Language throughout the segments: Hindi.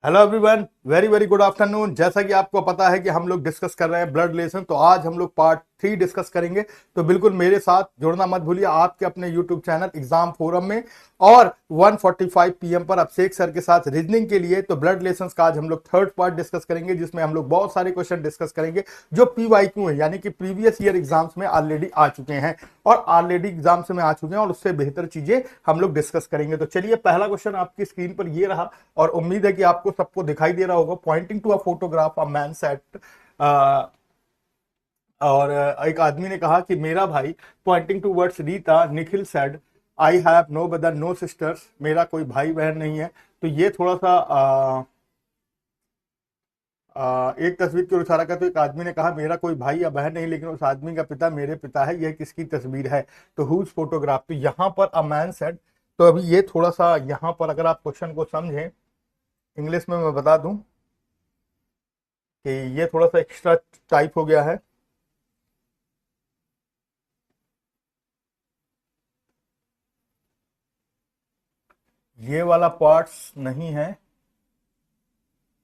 Hello everyone, very very good afternoon. जैसा कि आपको पता है कि हम लोग डिस्कस कर रहे हैं ब्लड रिलेशन, तो आज हम लोग पार्ट 3 डिस्कस करेंगे। तो बिल्कुल मेरे साथ जुड़ना मत भूलिए आपके अपने यूट्यूब चैनल एग्जाम फोरम में। और 1:45 पीएम पर अभिषेक सर के साथ रीजनिंग के लिए तो ब्लड रिलेशंस का आज हम लोग थर्ड पार्ट डिस्कस करेंगे, जिसमें हम लोग बहुत सारे क्वेश्चन डिस्कस करेंगे जो पीवाईक्यू है, यानी कि प्रीवियस ईयर एग्जाम्स में ऑलरेडी आ चुके हैं और ऑलरेडी एग्जाम्स में आ चुके हैं और उससे बेहतर चीजें हम लोग डिस्कस करेंगे। तो चलिए, पहला क्वेश्चन आपकी स्क्रीन पर ये रहा और उम्मीद है कि आपको सबको दिखाई दे रहा होगा। Pointing to a photograph a man said, और एक आदमी ने कहा कि मेरा भाई, pointing towards Rita, Nikhil said I have no brother no sisters, मेरा कोई भाई बहन नहीं है। तो ये थोड़ा सा एक तस्वीर की ओर इशारा करते, तो एक आदमी ने कहा मेरा कोई भाई या बहन नहीं, लेकिन उस आदमी का पिता मेरे पिता है, यह किसकी तस्वीर है? तो हुज फोटोग्राफ? तो यहाँ पर अ मैन सेड। तो अभी ये थोड़ा सा यहाँ पर अगर आप क्वेश्चन को समझें इंग्लिश में, मैं बता दूं कि ये थोड़ा सा एक्स्ट्रा टाइप हो गया है। ये वाला पार्ट्स नहीं है,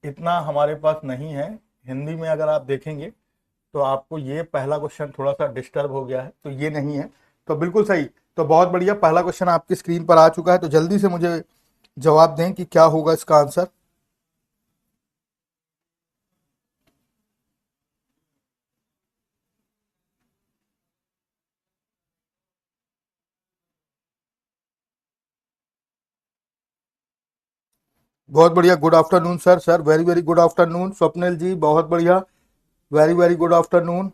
इतना हमारे पास नहीं है। हिंदी में अगर आप देखेंगे तो आपको ये पहला क्वेश्चन थोड़ा सा डिस्टर्ब हो गया है, तो ये नहीं है। तो बिल्कुल सही। तो बहुत बढ़िया, पहला क्वेश्चन आपकी स्क्रीन पर आ चुका है। तो जल्दी से मुझे जवाब दें कि क्या होगा इसका आंसर। बहुत बढ़िया, good afternoon sir. Sir very very good afternoon. Swapnil ji बहुत बढ़िया, वेरी वेरी गुड आफ्टरनून।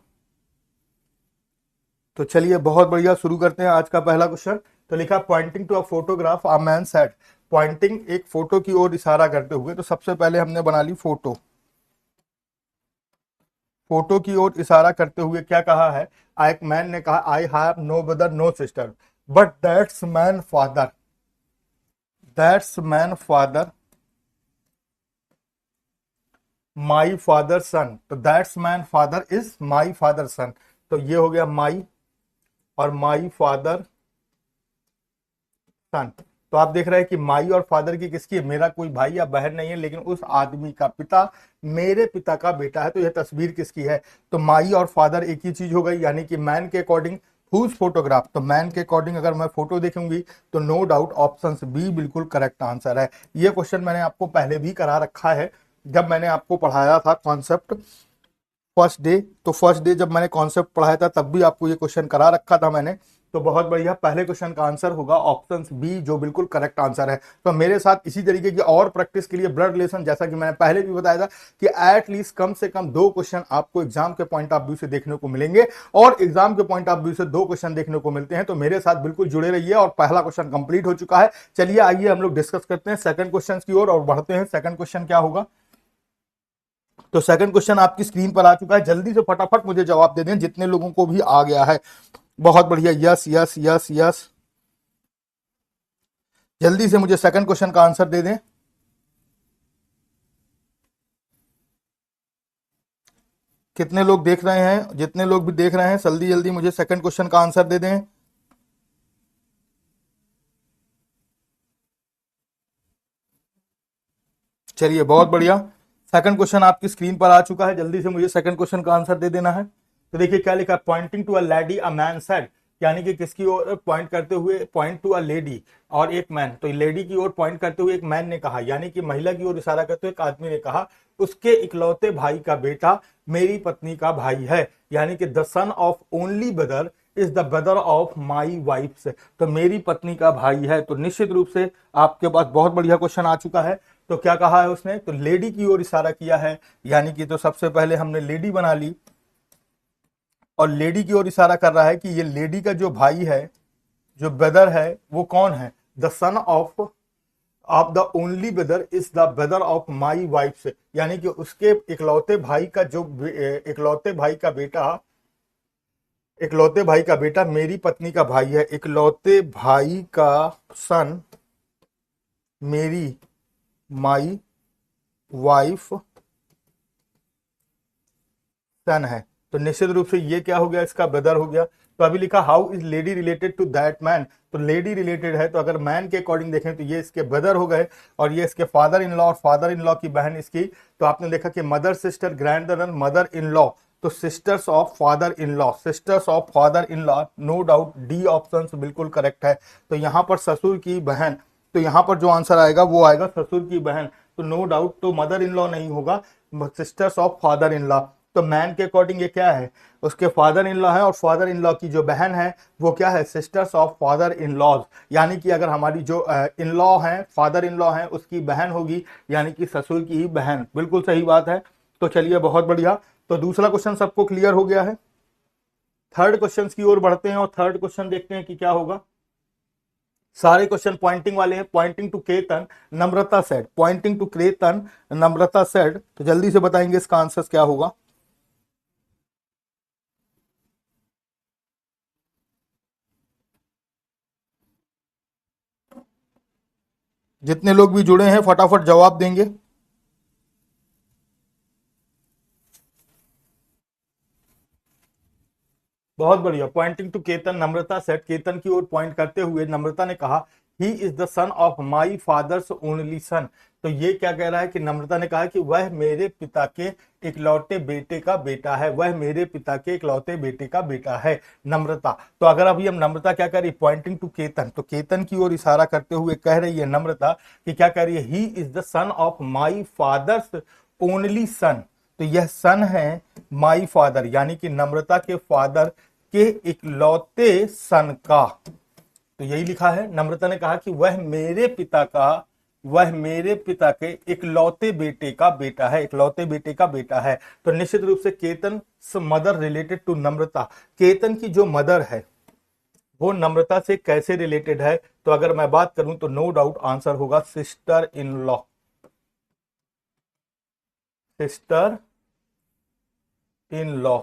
तो चलिए, बहुत बढ़िया, शुरू करते हैं आज का पहला क्वेश्चन। तो लिखा pointing to a photograph a man said. Pointing एक फोटो की ओर इशारा करते हुए, तो सबसे पहले हमने बना ली फोटो। फोटो की ओर इशारा करते हुए क्या कहा है? एक मैन ने कहा I have no brother no sister, but that's man father my father son. तो that's man father is my father son. तो ये हो गया माई और माई फादर सन। तो आप देख रहे हैं कि माई और फादर की किसकी है? मेरा कोई भाई या बहन नहीं है, लेकिन उस आदमी का पिता मेरे पिता का बेटा है। तो यह तस्वीर किसकी है? तो माई और फादर एक ही चीज हो गई, यानी कि मैन के अकॉर्डिंग हुज फोटोग्राफ। तो मैन के अकॉर्डिंग अगर मैं फोटो देखूंगी तो नो डाउट ऑप्शन बी बिल्कुल करेक्ट आंसर है। ये क्वेश्चन मैंने आपको पहले भी करा रखा है, जब मैंने आपको पढ़ाया था कॉन्सेप्ट फर्स्ट डे। तो फर्स्ट डे जब मैंने कॉन्सेप्ट पढ़ाया था तब भी आपको ये क्वेश्चन करा रखा था मैंने। तो बहुत बढ़िया, पहले क्वेश्चन का आंसर होगा ऑप्शन बी, जो बिल्कुल करेक्ट आंसर है। तो मेरे साथ इसी तरीके की और प्रैक्टिस के लिए ब्लड रिलेशन, जैसा कि मैंने पहले भी बताया था कि एटलीस्ट कम से कम 2 क्वेश्चन आपको एग्जाम के पॉइंट ऑफ व्यू से देखने को मिलेंगे, और एग्जाम के पॉइंट ऑफ व्यू से 2 क्वेश्चन देखने को मिलते हैं। तो मेरे साथ बिल्कुल जुड़े रहिए। और पहला क्वेश्चन कंप्लीट हो चुका है। चलिए आइए हम लोग डिस्कस करते हैं सेकंड क्वेश्चन की ओर और बढ़ते हैं। सेकंड क्वेश्चन क्या होगा? तो सेकंड क्वेश्चन आपकी स्क्रीन पर आ चुका है। जल्दी से फटाफट मुझे जवाब दे दें, जितने लोगों को भी आ गया है। बहुत बढ़िया, यस यस यस यस। जल्दी से मुझे सेकंड क्वेश्चन का आंसर दे दें। कितने लोग देख रहे हैं? जितने लोग भी देख रहे हैं जल्दी जल्दी मुझे सेकंड क्वेश्चन का आंसर दे दें। चलिए, बहुत बढ़िया, सेकंड क्वेश्चन आपकी स्क्रीन पर आ चुका है। जल्दी से मुझे सेकंड क्वेश्चन का आंसर दे देना है। तो देखिए क्या लिखा, pointing to a lady a man said, यानी कि किसकी ओर पॉइंट करते हुए? पॉइंट टू अ लेडी और एक मैन। तो लेडी की ओर पॉइंट करते हुए एक मैन ने कहा, यानी कि महिला की ओर इशारा करते हुए एक आदमी ने कहा उसके इकलौते भाई का बेटा मेरी पत्नी का भाई है, यानी कि the son of only brother is the brother of my wife. तो मेरी पत्नी का भाई है। तो निश्चित रूप से आपके पास बहुत बढ़िया क्वेश्चन आ चुका है। तो क्या कहा है उसने? तो लेडी की ओर इशारा किया है, यानी कि तो सबसे पहले हमने लेडी बना ली और लेडी की ओर इशारा कर रहा है कि ये लेडी का जो भाई है, जो ब्रदर है, वो कौन है? The son of the only brother is the brother of my wife, यानी कि उसके इकलौते भाई का जो इकलौते भाई का बेटा, इकलौते भाई का बेटा मेरी पत्नी का भाई है। इकलौते भाई का सन मेरी माई वाइफ सन है। तो निश्चित रूप से ये क्या हो गया? इसका ब्रदर हो गया। तो अभी लिखा how is lady related to that man. तो लेडी रिलेटेड है, तो अगर मैन के अकॉर्डिंग देखें तो ये इसके ब्रदर हो गए और ये इसके फादर इन लॉ और फादर इन लॉ की बहन इसकी। तो आपने देखा कि mother sister grandmother in law, तो sisters of father in law, sisters of father in law, no doubt D option बिल्कुल करेक्ट है। तो यहां पर ससुर की बहन, तो यहां पर जो आंसर आएगा वो आएगा ससुर की बहन, तो नो डाउट तो मदर इन लॉ नहीं होगा, sisters of father in law. तो मैन के अकॉर्डिंग ये क्या है, उसके फादर इन लॉ है और फादर इन लॉ की जो बहन है वो क्या है, sisters of father in laws, यानी कि अगर हमारी जो इन लॉ है, फादर इन लॉ है, उसकी बहन होगी, यानी कि ससुर की ही बहन। बिल्कुल सही बात है। तो चलिए बहुत बढ़िया, तो दूसरा क्वेश्चन सबको क्लियर हो गया है। थर्ड क्वेश्चन की ओर बढ़ते हैं और थर्ड क्वेश्चन देखते हैं कि क्या होगा। सारे क्वेश्चन पॉइंटिंग वाले हैं। Pointing to Ketan Namrata said, pointing to Ketan Namrata said, तो जल्दी से बताएंगे इसका आंसर क्या होगा। जितने लोग भी जुड़े हैं फटाफट जवाब देंगे। बहुत बढ़िया। Pointing to Ketan Namrata said, Ketan की ओर पॉइंट करते हुए नम्रता ने कहा he is the son of my father's only son. तो ये क्या कह रहा है कि नम्रता ने कहा कि वह मेरे पिता के इकलौते बेटे का बेटा है, वह मेरे पिता के इकलौते बेटे का बेटा है नम्रता। तो अगर अभी हम नम्रता क्या कर रही है, पॉइंटिंग टू केतन, तो केतन की ओर इशारा करते हुए कह रही है नम्रता कि क्या कह रही है, he is the son of my father's only son. तो यह सन है माई फादर, यानी कि नम्रता के फादर के इकलौते सन का। तो यही लिखा है, नम्रता ने कहा कि वह मेरे पिता के इकलौते बेटे का बेटा है, इकलौते बेटे का बेटा है। तो निश्चित रूप से केतन मदर रिलेटेड टू नम्रता, केतन की जो मदर है वो नम्रता से कैसे रिलेटेड है, तो अगर मैं बात करूं तो नो डाउट आंसर होगा sister in law, sister in law.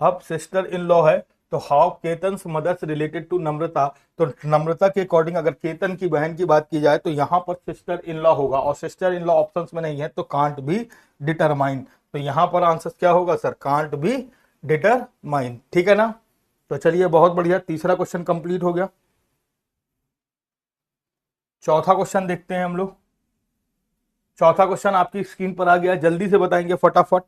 अब सिस्टर इन लॉ है तो how Ketan mother's related to Namrata, तो नम्रता के अकॉर्डिंग अगर केतन की बहन की बात की जाए तो यहां पर सिस्टर इन लॉ होगा, और सिस्टर इन लॉ ऑप्शंस में नहीं है तो कांट बी डिटरमाइन। तो यहां पर आंसर क्या होगा सर, कांट बी डिटरमाइन, ठीक है ना। तो चलिए बहुत बढ़िया, तीसरा क्वेश्चन कंप्लीट हो गया। चौथा क्वेश्चन देखते हैं हम लोग। चौथा क्वेश्चन आपकी स्क्रीन पर आ गया, जल्दी से बताएंगे फटाफट।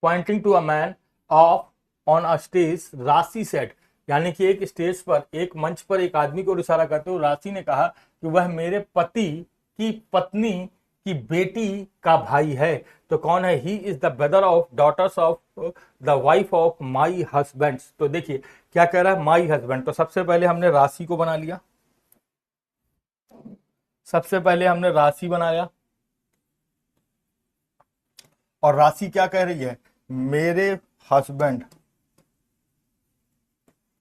Pointing to a man of on a stage Rashi said, यानी कि एक स्टेज पर, एक मंच पर एक आदमी को इशारा करते हुए राशि ने कहा कि वह मेरे पति की पत्नी की बेटी का भाई है। तो कौन है, he is the brother of daughters of the wife of my husband. तो देखिए क्या कह रहा है, माई हस्बैंड। तो सबसे पहले हमने राशि को बना लिया, सबसे पहले हमने राशि बनाया, और राशि क्या कह रही है, मेरे हस्बैंड,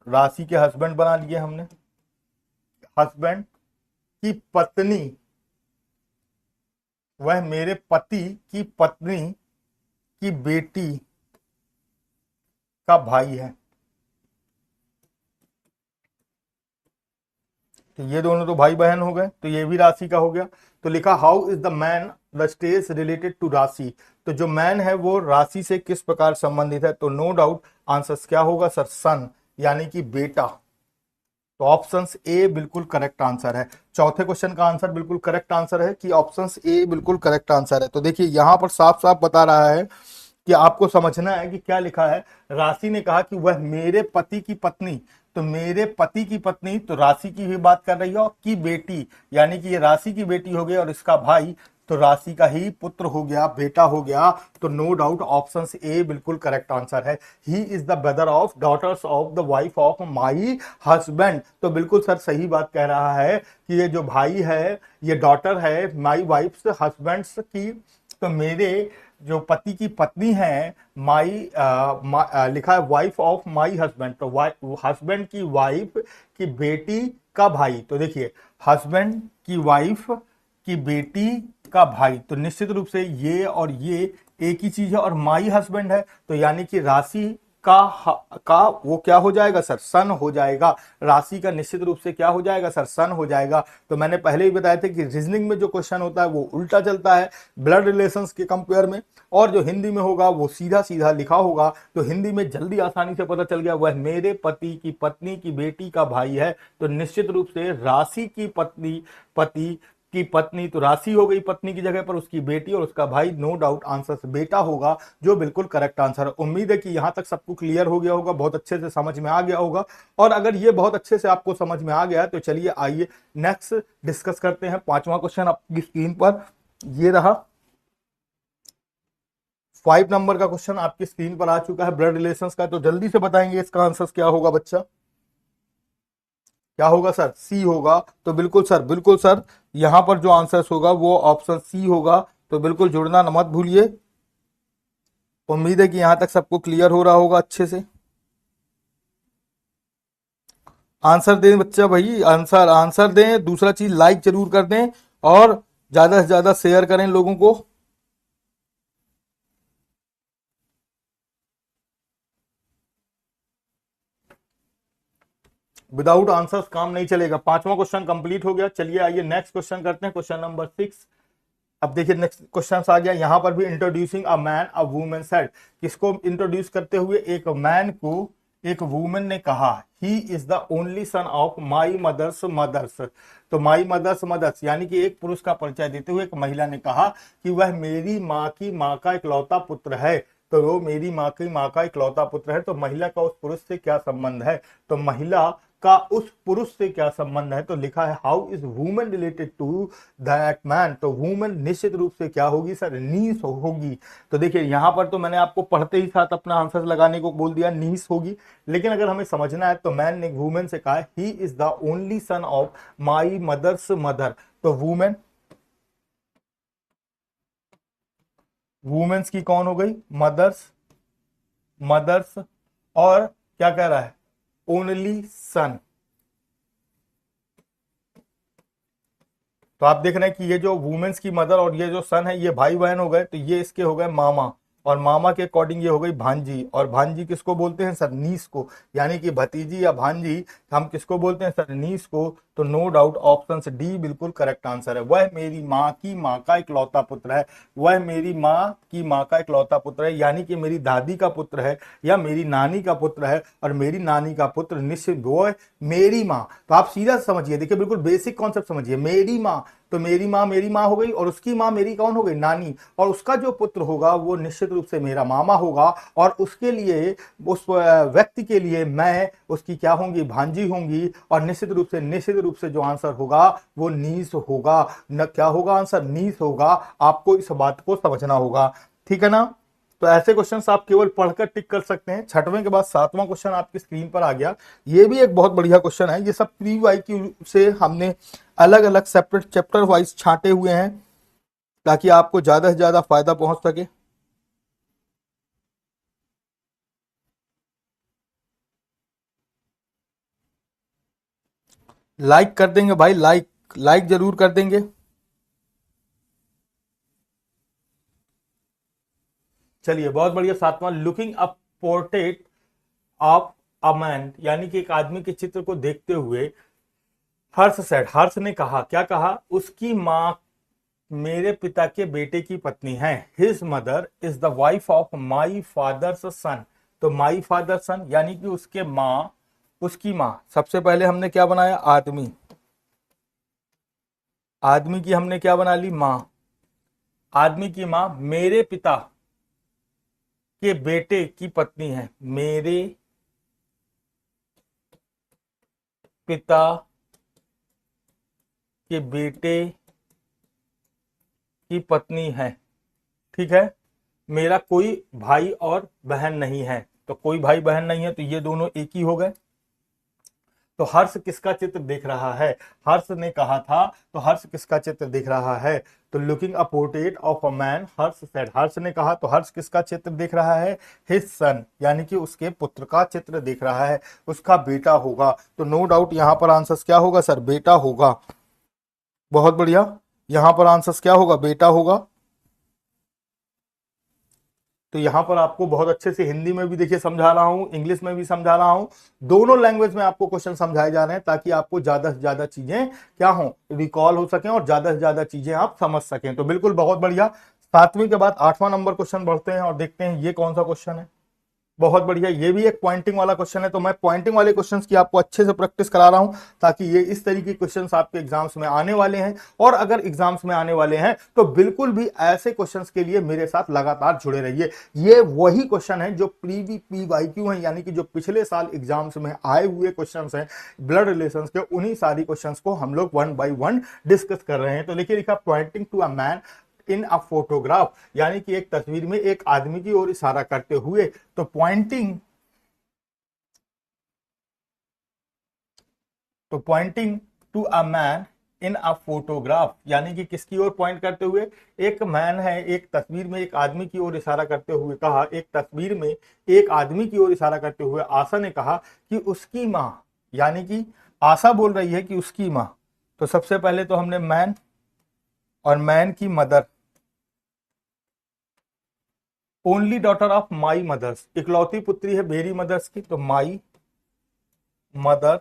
राशि के हस्बैंड बना लिए हमने, हस्बैंड की पत्नी, वह मेरे पति की पत्नी की बेटी का भाई है। तो ये दोनों तो भाई बहन हो गए, तो ये भी राशि का हो गया। तो लिखा how is the man the stage related to Rashi, तो जो मैन है वो राशि से किस प्रकार संबंधित है, तो नो डाउट आंसर क्या होगा सर, सन, यानी कि बेटा। तो ऑप्शन ए बिल्कुल करेक्ट आंसर है। चौथे क्वेश्चन का आंसर बिल्कुल करेक्ट आंसर है कि ऑप्शन ए बिल्कुल करेक्ट आंसर है। तो देखिए यहां पर साफ साफ बता रहा है कि आपको समझना है कि क्या लिखा है। राशि ने कहा कि वह मेरे पति की पत्नी, तो मेरे पति की पत्नी तो राशि की भी बात कर रही है, और की बेटी, यानी कि ये राशि की बेटी हो गई और इसका भाई तो राशि का ही पुत्र हो गया, बेटा हो गया। तो नो डाउट ऑप्शन ए बिल्कुल करेक्ट आंसर है। He is the brother of daughters of the wife of my husband. तो बिल्कुल सर सही बात कह रहा है कि ये जो भाई है ये डॉटर है माई वाइफ हस्बैंड्स की। तो मेरे जो पति की पत्नी है माई लिखा है वाइफ ऑफ माई हस्बैंड, तो हस्बैंड की वाइफ की बेटी का भाई। तो देखिए हस्बैंड की वाइफ की बेटी का भाई, तो निश्चित रूप से ये और ये एक ही चीज है, और माई हस्बैंड है, तो यानी कि राशि का वो क्या हो जाएगा सर, सन हो जाएगा। राशि का निश्चित रूप से क्या हो जाएगा सर, सन हो जाएगा। तो मैंने पहले ही बताया था कि रीजनिंग में जो क्वेश्चन होता है वो उल्टा चलता है ब्लड रिलेशंस के कंपेयर में, और जो हिंदी में होगा वो सीधा सीधा लिखा होगा। तो हिंदी में जल्दी आसानी से पता चल गया, वह मेरे पति की पत्नी की बेटी का भाई है। तो निश्चित रूप से राशि की पत्नी, पति की पत्नी, तो राशि हो गई पत्नी की जगह पर उसकी बेटी, और उसका भाई नो डाउट आंसर बेटा होगा, जो बिल्कुल करेक्ट आंसर है। उम्मीद है कि यहां तक सबको क्लियर हो गया होगा, बहुत अच्छे से समझ में आ गया होगा। और अगर ये बहुत अच्छे से आपको समझ में आ गया है तो चलिए आइए नेक्स्ट डिस्कस करते हैं। पांचवा क्वेश्चन आपकी स्क्रीन पर ये रहा, 5 नंबर का क्वेश्चन आपकी स्क्रीन पर आ चुका है ब्लड रिलेशंस का। तो जल्दी से बताएंगे इसका आंसर क्या होगा बच्चा, क्या होगा सर, सी होगा। तो बिल्कुल सर, बिल्कुल सर, यहां पर जो आंसर होगा वो ऑप्शन सी होगा। तो बिल्कुल जुड़ना न मत भूलिए। उम्मीद है कि यहां तक सबको क्लियर हो रहा होगा अच्छे से। आंसर दें बच्चा, भाई आंसर आंसर दें। दूसरा चीज लाइक जरूर कर दें, और ज्यादा से ज्यादा शेयर करें लोगों को। विदाउट आंसर्स काम नहीं चलेगा। पांचवा क्वेश्चन कंप्लीट हो गया। चलिए आइए नेक्स्ट क्वेश्चन करते हैं, क्वेश्चन नंबर 6। अब देखिए नेक्स्ट क्वेश्चन आ गया, यहां पर भी introducing a man a women said, किसको इंट्रोड्यूस करते हुए एक मैन को एक वुमेन ने कहा, he is the only son of my mother's mother's. तो माई मदर्स मदर्स यानी कि एक पुरुष का परिचय देते हुए एक महिला ने कहा कि वह मेरी माँ की माँ का इकलौता पुत्र है। तो वो मेरी माँ की माँ का इकलौता पुत्र है। तो महिला का उस पुरुष से क्या संबंध है, तो महिला का उस पुरुष से क्या संबंध है। तो लिखा है how is women related to that man. तो वुमेन निश्चित रूप से क्या होगी सर, नीस होगी। तो देखिए यहां पर तो मैंने आपको पढ़ते ही साथ अपना आंसर लगाने को बोल दिया, नीस होगी। लेकिन अगर हमें समझना है तो मैन ने वुमेन से कहा he is the only son of my mother's mother. तो वुमेन, वुमेन्स की कौन हो गई, मदर्स, मदर्स, और क्या कह रहा है, ओनली सन। तो आप देख रहे हैं कि ये जो वुमेन्स की मदर और ये जो सन है ये भाई बहन हो गए, तो ये इसके हो गए मामा, और मामा के अकॉर्डिंग ये हो गई भांजी। और भांजी किसको बोलते हैं सर, नीस को, यानी कि भतीजी या भांजी हम किसको बोलते हैं सर, नीस को। तो नो डाउट ऑप्शन डी बिल्कुल करेक्ट आंसर है। वह मेरी माँ की माँ का इकलौता पुत्र है, वह मेरी माँ की माँ का इकलौता पुत्र है, यानी कि मेरी दादी का पुत्र है या मेरी नानी का पुत्र है, और मेरी नानी का पुत्र निश्चित वो है मेरी माँ। तो आप सीधा समझिए, देखिए बिल्कुल बेसिक कॉन्सेप्ट समझिए, मेरी माँ, तो मेरी माँ हो गई, और उसकी माँ मेरी कौन हो गई, नानी, और उसका जो पुत्र होगा वो निश्चित रूप से मेरा मामा होगा, और उसके लिए, उस व्यक्ति के लिए मैं उसकी क्या होंगी, भांजी होंगी, और निश्चित रूप से जो आंसर होगा वो नीस होगा। न क्या होगा आंसर, नीस होगा। आपको इस बात को समझना होगा, ठीक है ना। तो ऐसे क्वेश्चंस आप केवल पढ़कर टिक कर सकते हैं। छठवें के बाद सातवां क्वेश्चन आपकी स्क्रीन पर आ गया। ये भी एक बहुत बढ़िया क्वेश्चन है। ये सब प्री वाईक्यू से हमने अलग अलग सेपरेट चैप्टर वाइज छांटे हुए हैं, ताकि आपको ज्यादा से ज्यादा फायदा पहुंच सके। लाइक कर देंगे भाई, लाइक लाइक जरूर कर देंगे। चलिए बहुत बढ़िया, सातवां, looking a portrait of a man, यानी कि एक आदमी के चित्र को देखते हुए हर्ष सेड, हर्ष ने कहा, क्या कहा, उसकी माँ मेरे पिता के बेटे की पत्नी है, his mother is the wife of my father's son. तो माई फादर सन यानी कि उसके माँ, उसकी माँ, सबसे पहले हमने क्या बनाया, आदमी, आदमी की हमने क्या बना ली, माँ, आदमी की माँ मेरे पिता के बेटे की पत्नी है, मेरे पिता के बेटे की पत्नी है, ठीक है। मेरा कोई भाई और बहन नहीं है, तो कोई भाई बहन नहीं है, तो ये दोनों एक ही हो गए। तो हर्ष किसका चित्र देख रहा है, हर्ष ने कहा था, तो हर्ष किसका चित्र देख रहा है, तो looking a portrait of a man, Harsh said, Harsh ने कहा, तो हर्ष किसका चित्र देख रहा है, हिज सन, यानी कि उसके पुत्र का चित्र देख रहा है, उसका बेटा होगा। तो नो डाउट यहां पर आंसर क्या होगा सर, बेटा होगा। बहुत बढ़िया, यहां पर आंसर क्या होगा, बेटा होगा। तो यहाँ पर आपको बहुत अच्छे से हिंदी में भी देखिए समझा रहा हूँ, इंग्लिश में भी समझा रहा हूँ, दोनों लैंग्वेज में आपको क्वेश्चन समझाए जा रहे हैं ताकि आपको ज्यादा से ज्यादा चीजें क्या हो, रिकॉल हो सकें और ज्यादा से ज्यादा चीजें आप समझ सकें। तो बिल्कुल बहुत बढ़िया। 7वीं के बाद 8वां नंबर क्वेश्चन बढ़ते हैं और देखते हैं ये कौन सा क्वेश्चन है। बहुत बढ़िया, ये भी एक पॉइंटिंग वाला क्वेश्चन है। तो मैं पॉइंटिंग वाले क्वेश्चंस की आपको अच्छे से प्रैक्टिस करा रहा हूं ताकि ये इस तरीके के क्वेश्चंस आपके एग्जाम्स में आने वाले हैं। और अगर एग्जाम्स में आने वाले हैं तो बिल्कुल भी ऐसे क्वेश्चंस के लिए मेरे साथ लगातार जुड़े रहिए। ये वही क्वेश्चन है जो प्रीवी पीवाईक्यू है, यानी कि जो पिछले साल एग्जाम्स में आए हुए क्वेश्चंस हैं ब्लड रिलेशंस के, उन्हीं सारी क्वेश्चंस को हम लोग वन बाय वन डिस्कस कर रहे हैं। तो देखिए लिखा pointing to a man in a photograph, यानी कि एक तस्वीर में एक आदमी की ओर इशारा करते हुए। तो pointing to a man in a photograph, यानी कि किसकी ओर पॉइंट करते हुए, एक मैन है, एक तस्वीर में एक आदमी की ओर इशारा करते हुए कहा, एक तस्वीर में एक आदमी की ओर इशारा करते हुए आशा ने कहा कि उसकी मां, यानी कि आशा बोल रही है कि उसकी मां। तो सबसे पहले तो हमने मैन और मैन की mother, only daughter of my mother's, इकलौती पुत्री है मेरी मदर्स की, तो माई मदर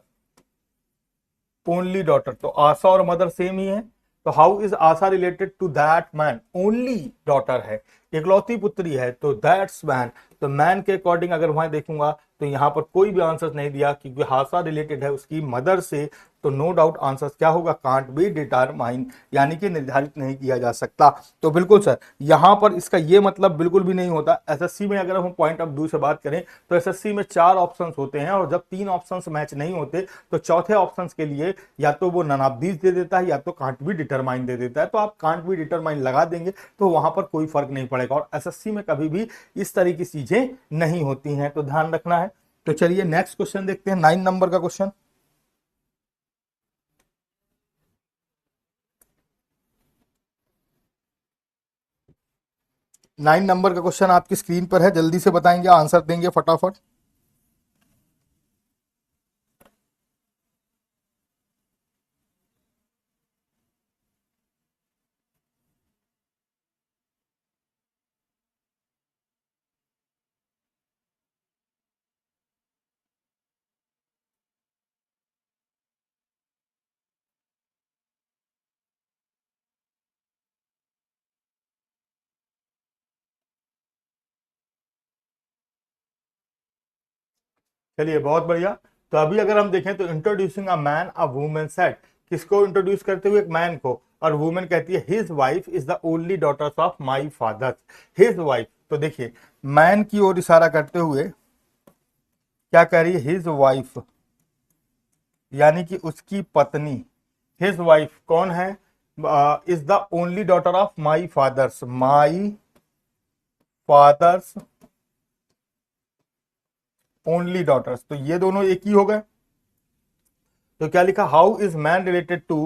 ओनली डॉटर। तो आशा और मदर सेम ही है। तो how is Asha related to that man, only daughter है, इकलौती पुत्री है, तो दैट्स मैन। तो मैन के अकॉर्डिंग अगर वहां देखूंगा तो यहां पर कोई भी आंसर नहीं दिया क्योंकि आशा रिलेटेड है उसकी मदर से। तो नो डाउट आंसर क्या होगा, कांट बी डिटरमाइन, यानी कि निर्धारित नहीं किया जा सकता। तो बिल्कुल सर यहां पर इसका ये मतलब बिल्कुल भी नहीं होता। एसएससी में अगर हम पॉइंट ऑफ व्यू से बात करें तो एसएससी में 4 ऑप्शंस होते हैं और जब 3 ऑप्शंस मैच नहीं होते तो चौथे ऑप्शंस के लिए या तो वो ननाब्दीज दे देता है या तो कांट बी डिटरमाइन दे देता है। तो आप कांट बी डिटरमाइन लगा देंगे तो वहां पर कोई फर्क नहीं पड़ेगा। और एसएससी में कभी भी इस तरह की चीजें नहीं होती हैं, तो ध्यान रखना है। तो चलिए नेक्स्ट क्वेश्चन देखते हैं, 9 नंबर का क्वेश्चन। 9 नंबर का क्वेश्चन आपकी स्क्रीन पर है, जल्दी से बताएंगे, आंसर देंगे फटाफट। चलिए बहुत बढ़िया। तो अभी अगर हम देखें तो introducing a man a women set, किसको इंट्रोड्यूस करते हुए, एक मैन को, और वुमेन कहती है his wife is the only daughter of my father, his wife. तो देखिए मैन की ओर इशारा करते हुए क्या कह रही है, हिज वाइफ, यानी कि उसकी पत्नी। हिज वाइफ कौन है, is the only daughter of my father's, my father's only daughters. तो ये दोनों एक ही हो गए। तो क्या लिखा, how is man related to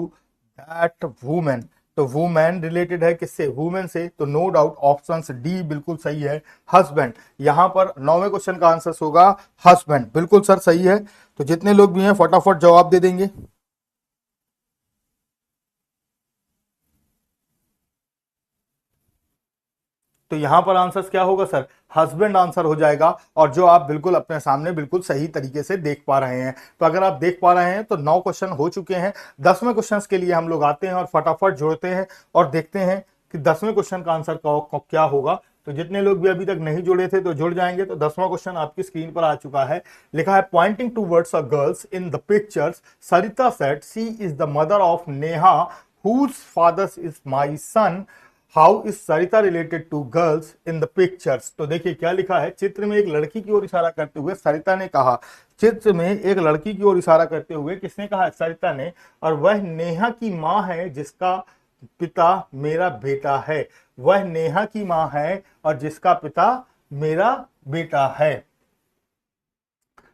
that women. तो वुमेन रिलेटेड है किससे, वुमेन से। तो नो डाउट ऑप्शन डी बिल्कुल सही है, हस्बैंड। यहां पर 9वें क्वेश्चन का आंसर होगा हस्बैंड, बिल्कुल सर सही है। तो जितने लोग भी हैं फटाफट जवाब दे देंगे। तो यहां पर आंसर क्या होगा सर, हस्बैंड आंसर हो जाएगा। और जो आप बिल्कुल अपने सामने बिल्कुल सही तरीके से देख पा रहे हैं। तो अगर आप देख पा रहे हैं तो 9 क्वेश्चन हो चुके हैं। 10वें क्वेश्चन के लिए हम लोग आते हैं और फटाफट जोड़ते हैं और देखते हैं कि 10वें क्वेश्चन का आंसर क्या होगा। तो जितने लोग भी अभी तक नहीं जुड़े थे तो जुड़ जाएंगे। तो 10वां क्वेश्चन आपकी स्क्रीन पर आ चुका है। लिखा है pointing towards a girls in the pictures, Sarita said she is the mother of Neha whose father is my son, how is Sarita related to girls in the pictures. तो देखिए क्या लिखा है, चित्र में एक लड़की की ओर इशारा करते हुए सरिता ने कहा, चित्र में एक लड़की की ओर इशारा करते हुए किसने कहा, सरिता ने, और वह नेहा की मां है जिसका पिता मेरा बेटा है। वह नेहा की मां है और जिसका पिता मेरा बेटा है।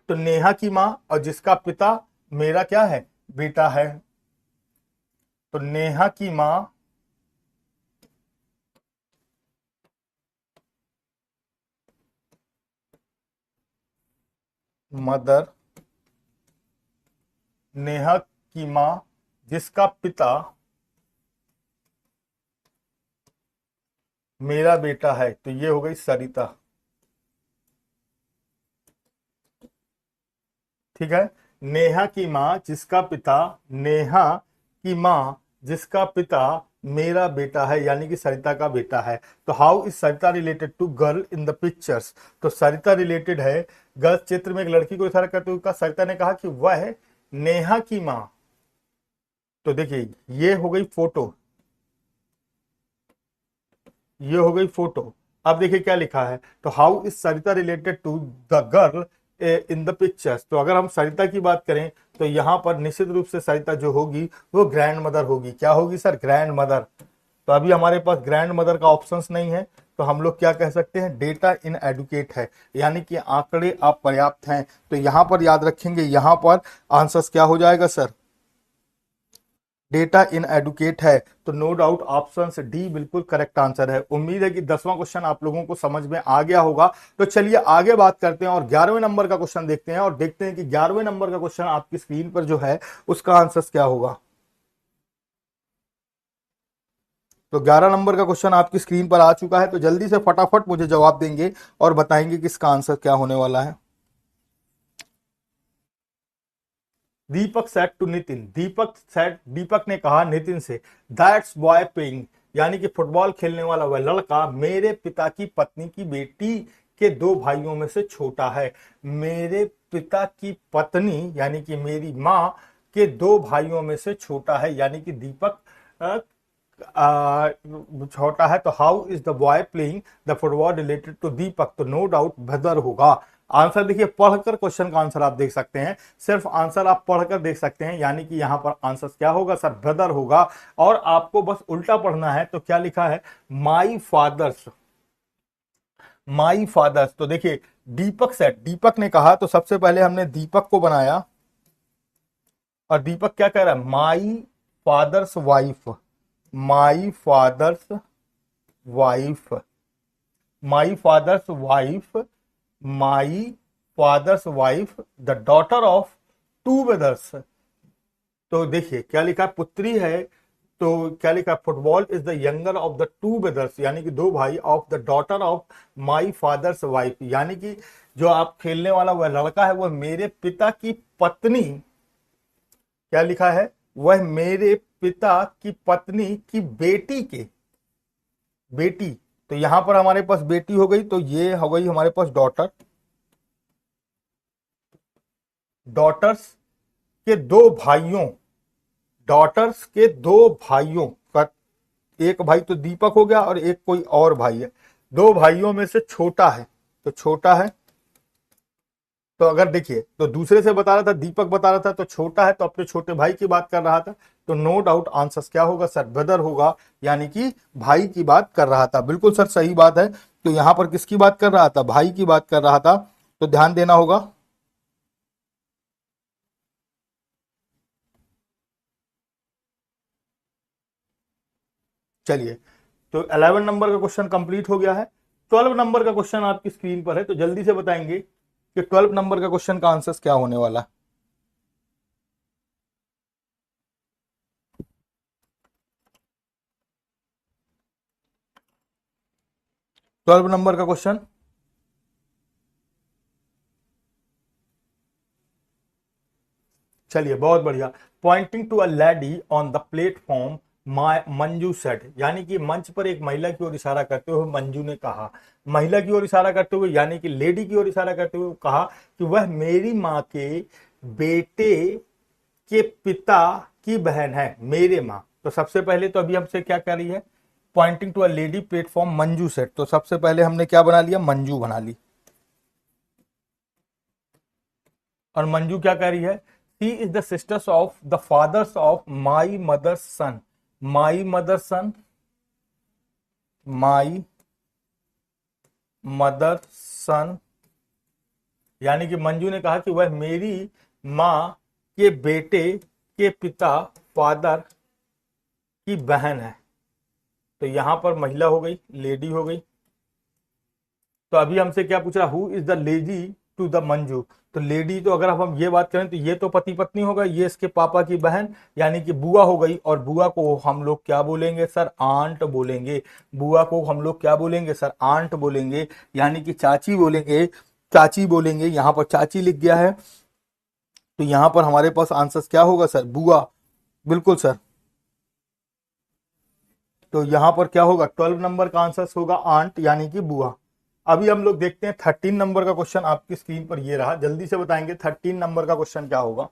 तो नेहा की मां और जिसका पिता मेरा क्या है, बेटा है। तो नेहा की मां मदर, नेहा की मां जिसका पिता मेरा बेटा है, तो ये हो गई सरिता। ठीक है। नेहा की माँ जिसका पिता, नेहा की माँ जिसका पिता मेरा बेटा है, यानी कि सरिता का बेटा है। तो how is Sarita related to girl in the pictures? तो सरिता रिलेटेड है गर्ल, चित्र में एक लड़की को इशारा करते हुए कहा, सरिता ने कहा कि वह नेहा की माँ। तो देखिए ये हो गई फोटो, ये हो गई फोटो। अब देखिए क्या लिखा है, तो how is Sarita related to the girl in the pictures? तो अगर हम सरिता की बात करें तो यहां पर निश्चित रूप से सरिता जो होगी वो ग्रैंड मदर होगी। क्या होगी सर? Grand mother. तो अभी हमारे पास ग्रैंड मदर का ऑप्शंस नहीं है, तो हम लोग क्या कह सकते हैं? डेटा इन एडुकेट है, यानी कि आंकड़े अपर्याप्त हैं। तो यहां पर याद रखेंगे, यहां पर आंसर्स क्या हो जाएगा सर? डेटा इन एडुकेट है। तो नो डाउट ऑप्शन डी बिल्कुल करेक्ट आंसर है। उम्मीद है कि 10वां क्वेश्चन आप लोगों को समझ में आ गया होगा। तो चलिए आगे बात करते हैं और 11वें नंबर का क्वेश्चन देखते हैं और देखते हैं कि 11वें नंबर का क्वेश्चन आपकी स्क्रीन पर जो है उसका आंसर क्या होगा। तो 11 नंबर का क्वेश्चन आपकी स्क्रीन पर आ चुका है, तो जल्दी से फटाफट मुझे जवाब देंगे और बताएंगे कि इसका आंसर क्या होने वाला है। दीपक सेड टू नितिन, दीपक ने कहा नितिन से, दैट्स बॉय प्लेइंग, यानी कि फुटबॉल खेलने वाला वह लड़का मेरे पिता की पत्नी की बेटी के दो भाइयों में से छोटा है। मेरे पिता की पत्नी यानी कि मेरी माँ के दो भाइयों में से छोटा है, यानी कि दीपक छोटा है। तो how is the boy playing the football related to Deepak? तो नो डाउट ब्रदर होगा। आंसर देखिए, पढ़कर क्वेश्चन का आंसर आप देख सकते हैं, सिर्फ आंसर आप पढ़कर देख सकते हैं, यानी कि यहां पर आंसर क्या होगा सर? ब्रदर होगा। और आपको बस उल्टा पढ़ना है। तो क्या लिखा है? माई फादर्स, माई फादर्स। तो देखिए दीपक सेट, दीपक ने कहा, तो सबसे पहले हमने दीपक को बनाया और दीपक क्या कह रहा है? My father's wife, my father's wife, my father's wife, my father's wife the daughter of two brothers. तो देखिए क्या लिखा है? पुत्री है। तो क्या लिखा है? Football is the younger of the two brothers, यानी कि दो भाई, of the daughter of my fathers wife, यानी कि जो आप खेलने वाला वह लड़का है वह मेरे पिता की पत्नी, क्या लिखा है? वह मेरे पिता की पत्नी की बेटी के, बेटी। तो यहां पर हमारे पास बेटी हो गई, तो ये हो गई हमारे पास डॉटर, डॉटर्स के दो भाइयों, डॉटर्स के दो भाइयों का एक भाई तो दीपक हो गया और एक कोई और भाई है, दो भाइयों में से छोटा है। तो छोटा है, तो अगर देखिए तो दूसरे से बता रहा था, दीपक बता रहा था, तो छोटा है तो अपने छोटे भाई की बात कर रहा था। तो नो डाउट आंसर क्या होगा सर? ब्रदर होगा, यानी कि भाई की बात कर रहा था। बिल्कुल सर सही बात है। तो यहां पर किसकी बात कर रहा था? भाई की बात कर रहा था। तो ध्यान देना होगा। चलिए, तो 11 नंबर का क्वेश्चन कंप्लीट हो गया है। 12 नंबर का क्वेश्चन आपकी स्क्रीन पर है, तो जल्दी से बताएंगे कि 12 नंबर का क्वेश्चन का आंसर क्या होने वाला है। 12 नंबर का क्वेश्चन, चलिए बहुत बढ़िया। Pointing to a lady on the platform, Manju said, यानी कि मंच पर एक महिला की ओर इशारा करते हुए मंजू ने कहा, महिला की ओर इशारा करते हुए यानी कि लेडी की ओर इशारा करते हुए कहा कि वह मेरी माँ के बेटे के पिता की बहन है, मेरे माँ। तो सबसे पहले तो अभी हमसे क्या कह रही है? Pointing to a lady platform Manju said. तो सबसे पहले हमने क्या बना लिया? मंजू बना ली। और मंजू क्या कह रही है? She is the sisters of the fathers of my mother's son, my mother son, my mother son, यानी कि मंजू ने कहा कि वह मेरी माँ के बेटे के पिता, फादर की बहन है। तो यहां पर महिला हो गई, लेडी हो गई। तो अभी हमसे क्या पूछ रहा? Who is the lady to the Manju. तो लेडी, तो अगर हम ये बात करें तो ये तो पति पत्नी होगा, ये इसके पापा की बहन यानी कि बुआ हो गई, और बुआ को हम लोग क्या बोलेंगे सर, आंट बोलेंगे। बुआ को हम लोग क्या बोलेंगे सर, आंट बोलेंगे, यानी कि चाची बोलेंगे, चाची बोलेंगे। यहाँ पर चाची लिख गया है, तो यहाँ पर हमारे पास आंसर क्या होगा सर, बुआ। बिल्कुल सर, तो यहाँ पर क्या होगा, 12 नंबर का आंसर होगा आंट यानी कि बुआ। अभी हम लोग देखते हैं 13 नंबर का क्वेश्चन आपकी स्क्रीन पर ये रहा, जल्दी से बताएंगे 13 नंबर का क्वेश्चन क्या होगा।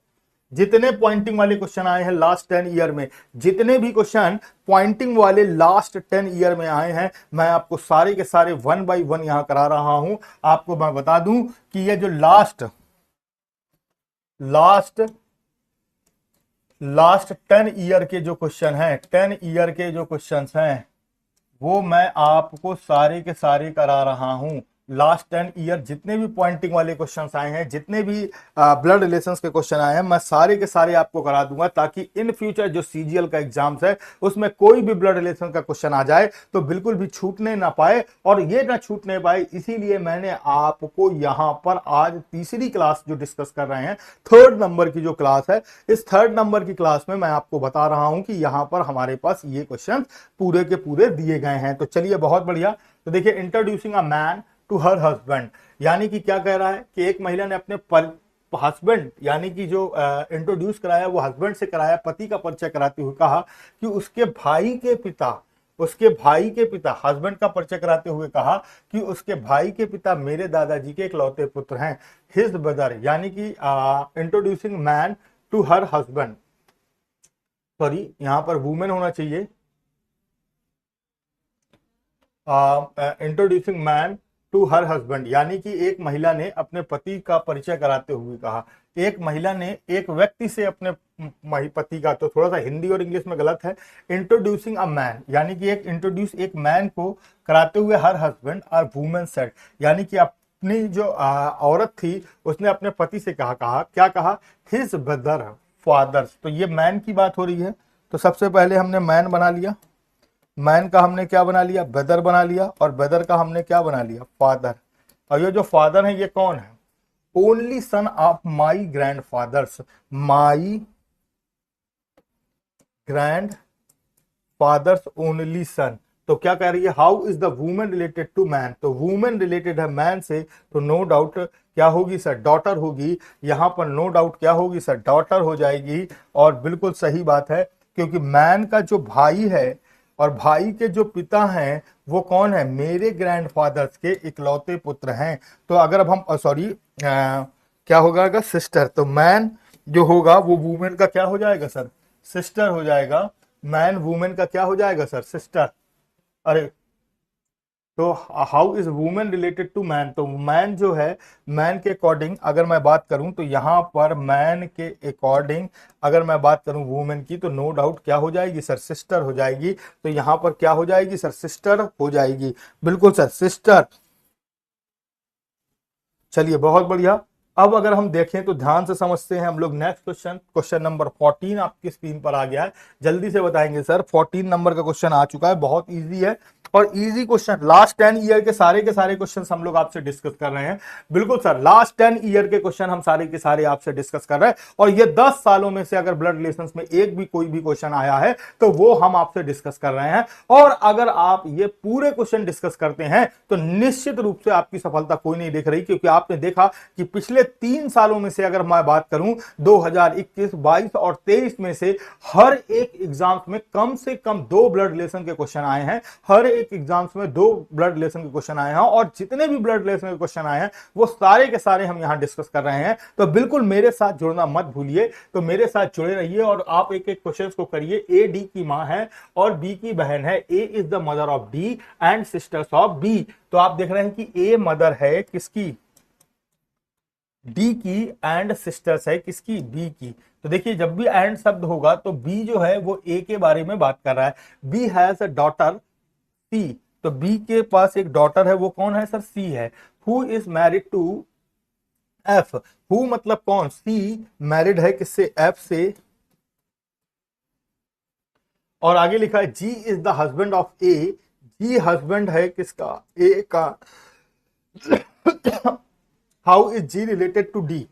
जितने पॉइंटिंग वाले क्वेश्चन आए हैं लास्ट 10 ईयर में, जितने भी क्वेश्चन पॉइंटिंग वाले लास्ट 10 ईयर में आए हैं, मैं आपको सारे के सारे 1 बाय 1 यहां करा रहा हूं। आपको मैं बता दूं कि ये जो लास्ट लास्ट 10 ईयर के जो क्वेश्चन हैं, 10 ईयर के जो क्वेश्चंस हैं, वो मैं आपको सारे के सारे करा रहा हूं। लास्ट 10 ईयर जितने भी पॉइंटिंग वाले क्वेश्चंस आए हैं, जितने भी ब्लड रिलेशंस के क्वेश्चन आए हैं, मैं सारे के सारे आपको करा दूंगा, ताकि इन फ्यूचर जो सीजीएल का एग्जाम्स है उसमें कोई भी ब्लड रिलेशन का क्वेश्चन आ जाए तो बिल्कुल भी छूटने ना पाए, और ये ना छूटने पाए। इसीलिए मैंने आपको यहां पर आज तीसरी क्लास जो डिस्कस कर रहे हैं, 3rd नंबर की जो क्लास है, इस 3rd नंबर की क्लास में मैं आपको बता रहा हूं कि यहां पर हमारे पास ये क्वेश्चन पूरे के पूरे दिए गए हैं। तो चलिए, बहुत बढ़िया। तो देखिए, introducing a man to her husband, यानी कि क्या कह रहा है कि एक महिला ने अपने हस्बैंड, यानी कि जो इंट्रोड्यूस कराया वो हस्बैंड से कराया, पति का परिचय कराते हुए कहा कि उसके भाई के पिता हस्बैंड का परिचय कराते हुए कहा कि उसके भाई के पिता मेरे दादाजी के इकलौते पुत्र हैं, हिज ब्रदर, यानी कि introducing man to her husband, sorry यहां पर वुमेन होना चाहिए, introducing man to her husband, यानी कि एक महिला ने अपने पति का परिचय कराते हुए कहा। एक महिला ने एक व्यक्ति से अपने पति का, तो थोड़ा सा हिंदी और इंग्लिश में गलत है। इंट्रोड्यूसिंग अ मैन, यानी कि एक मैन को कराते हुए हर हस्बैंड, और वुमेन सेड, यानी कि अपनी जो औरत थी उसने अपने पति से क्या कहा, हिज ब्रदर फादर्स। तो ये मैन की बात हो रही है, तो सबसे पहले हमने मैन बना लिया, मैन का हमने क्या बना लिया, ब्रदर बना लिया, और ब्रदर का हमने क्या बना लिया, फादर। और ये जो फादर है ये कौन है, only son of my grand father's, my grand father's only son. तो क्या कह रही है, how is the women related to man, तो वुमेन रिलेटेड है मैन से, तो नो डाउट क्या होगी सर, डॉटर होगी। यहां पर नो डाउट क्या होगी सर, डॉटर हो जाएगी। और बिल्कुल सही बात है, क्योंकि मैन का जो भाई है और भाई के जो पिता हैं वो कौन है, मेरे ग्रैंडफादर्स के इकलौते पुत्र हैं। तो अगर अब हम सॉरी क्या होगा सिस्टर, तो मैन जो होगा वो वुमेन का क्या हो जाएगा सर, सिस्टर हो जाएगा। मैन वुमेन का क्या हो जाएगा सर, सिस्टर। अरे, तो how is women related to man, तो मैन जो है, मैन के अकॉर्डिंग अगर मैं बात करूं तो यहां पर मैन के अकॉर्डिंग अगर मैं बात करूं वुमेन की, तो नो डाउट क्या हो जाएगी सर, सिस्टर हो जाएगी। तो यहां पर क्या हो जाएगी सर, सिस्टर हो जाएगी। बिल्कुल सर, सिस्टर। चलिए, बहुत बढ़िया। अब अगर हम देखें तो ध्यान से समझते हैं हम लोग नेक्स्ट क्वेश्चन, क्वेश्चन नंबर 14 आपकी स्क्रीन पर आ गया है, जल्दी से बताएंगे सर। 14 नंबर का क्वेश्चन आ चुका है, बहुत इजी है और इजी क्वेश्चन। लास्ट 10 ईयर के सारे क्वेश्चन हम लोग आपसे डिस्कस कर रहे हैं। बिल्कुल सर, लास्ट 10 ईयर के क्वेश्चन हम सारे के सारे आपसे डिस्कस कर रहे हैं, और ये 10 सालों में से अगर ब्लड रिलेशंस में एक भी कोई भी क्वेश्चन आया है तो वो हम आपसे डिस्कस कर रहे हैं। और अगर आप ये पूरे क्वेश्चन डिस्कस करते हैं तो निश्चित रूप से आपकी सफलता कोई नहीं दिख रही, क्योंकि आपने देखा कि पिछले 3 सालों में से अगर मैं बात करूं 2021, 22 और 23 में से हर एक एग्जाम्स में कम से कम 2 ब्लड रिलेशन के क्वेश्चन आए हैं। हर एक एग्जाम्स में 2 ब्लड रिलेशन के क्वेश्चन आए हैं, और जितने भी ब्लड रिलेशन के क्वेश्चन आए हैं वो सारे के सारे हम यहां डिस्कस कर रहे हैं। तो बिल्कुल मेरे साथ जुड़ना मत भूलिए, तो मेरे साथ जुड़े रहिए और आप एक एक क्वेश्चन को करिए। ए डी की मां है और बी की बहन है, A is the mother of D and sisters of B. तो आप देख रहे हैं कि ए मदर है किसकी, डी की, एंड सिस्टर्स है किसकी, बी की। तो देखिए, जब भी एंड शब्द होगा तो बी जो है वो ए के बारे में बात कर रहा है। बी हैज अ डॉटर सी, तो बी के पास एक डॉटर है, वो कौन है सर, सी है। Who is married to F, who मतलब कौन, सी मैरिड है किससे, एफ से। और आगे लिखा है G is the husband of A, G husband है किसका, ए का। How is G related to D,